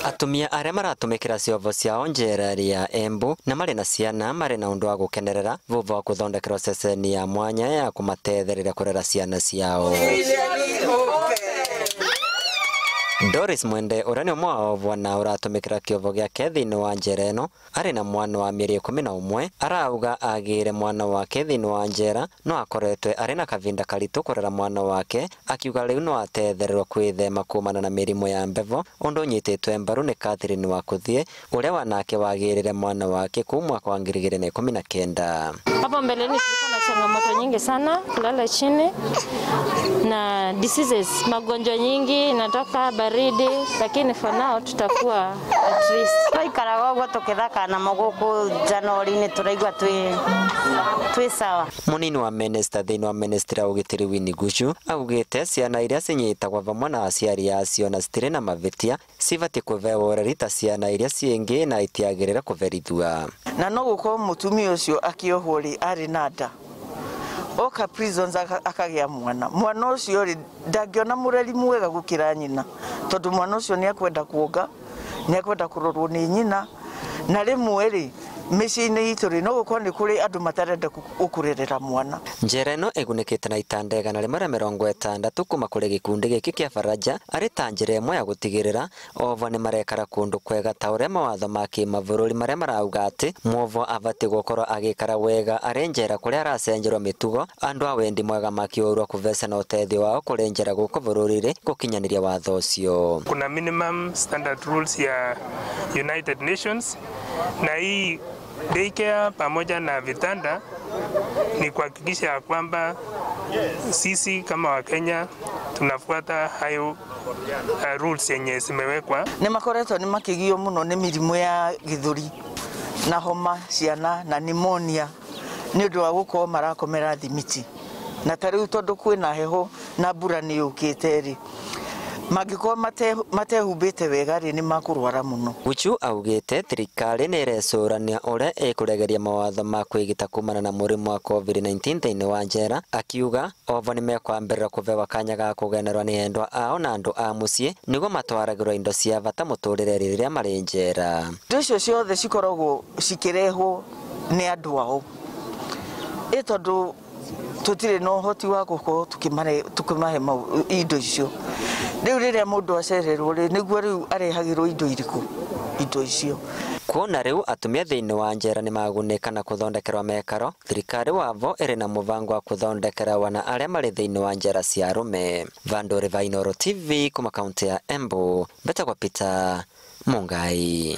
Atumia arĩa maratumĩkĩra ciovo ciao njera ya Embu na marĩ na ciana marĩ na ũndũ wa gũkenerera thutha wa gũthondekerwo ceceni ya mwanya ya kũmateithĩrĩria kũrera ciana ciao. Doris Mwende ũrĩa nĩ ũmwe wa ovu na ũratumĩkĩra kĩovo gĩake thĩinĩ wa njera ĩno arĩ na mwana wa mĩeri 11 arauga agĩire mwana wake thĩinĩ wa njera no akoretwe arĩ na kavinda karitũ kũrera mwana wake akiuga rĩu no ateithererwo kwĩthema kumana na mĩrimũ ya mbevo ũndũ ũnyitĩtwe mbaru nĩ Catherine Wakuthie ũrĩa wanake wagĩrĩre mwana wake kuma mwaka wa 2019. Hapo mbeleni tulikuwa na changamoto nyingi sana, kulala chini na diseases, magonjwa nyingi inatoka baridi, lakini for now tutakuwa at least. Twaikara gwa tukithaka na maguku January turaigwa twi sawa. Munini wa minister thĩinĩ wa ministry ya ũgitĩri Winnie Gushu augĩte ciana iria cinyitagwo vamwe na aciari acio na citirĩ na mavitia cibatiĩ kũveo ũreri ta ciana iria ciĩngĩ na itiagĩrĩra kũverithua. Na no gũkorwo mũtumia ũcio akĩohwo rĩ arĩ na nda oka prisons akagĩa mwana ũcio rĩ ndangĩona mũreri mwega gũkĩra nyina tondũ mwana ũcio nĩ akwenda kuonga nĩ akwenda kũrorwo nĩ nyina na rĩmwe rĩ mĩciĩ-inĩ itũ rĩ no gũkorwo nĩ kũrĩ andũ matarenda gũkũrerera mwana. Njera ĩno ĩgunĩkĩte na itanda 160 kuma kũrĩ gĩkundi gĩkĩ kĩa Faraja arĩ ta njĩra ĩmwe ya gũtigĩrĩra ovo nĩ marekara kũndũ kwega ta ũrĩa mawatho ma kĩmabũrũri marĩa marauga atĩ mwovo abatiĩ gũkorwo agĩikara wega arĩ njera kũrĩa aracenjerwo mĩtugo andũ a wendi mwega makĩũrwo kũveca na ũteithio wao kũrĩ njera gũkũ bũrũri-rĩ gũkinyanĩria watho ũcio. Kuna minimum standard rules ya United Nations na hii daycare pamoja na vitanda ni kuhakikisha ya kwamba sisi kama Wakenya tunafuata hayo rules yenye zimewekwa. Nĩ makoretwo nĩ makĩgio mũno nĩ mĩrimũ ya gĩthũri na homa ciana na pneumonia nĩ ũndũ wa gũkorwo marakomera thimiti na tarĩu tondũ kwĩna heho na mbura nĩ yũkĩte rĩ magĩkorwo matehumbĩte wega rĩ nĩ makũrwara mũno. Gushu augĩte thirikari nĩ ĩrecũrania ũrĩa ĩkũregeria mawatho ma kwĩgita kumana na mũrimũ wa COVID-19 thĩinĩ wa njera akiuga ovo nĩ mekwambĩrĩra kũvewa kanya ga kũgenerwa nĩ endwa ao na andũ a mũciĩ nĩguo matwaragĩrwo indo cia bata mũtũrĩre rĩrĩa marĩ njera. Indo icio ciothe cikoragwo cikĩrehwo nĩ andũ ao tondũ tutire no hoti wa gũkorwo tukimahe indo icio. Rĩu rĩrĩa mũndũ acererwo rĩ nĩguo rĩu arehagĩrwo indo irĩkũ indo icio. Kuona rĩu atumia thĩinĩ wa njera nĩ magunĩka na kũthondekerwa mekaro, thirikari wavo ĩrĩ na mũbango wa kũthondekera wana arĩa marĩ thĩinĩ wa njera cia arũme. Vandore Vainoro TV kuma kaunti ya Embu, Betagwa Peter Mungai.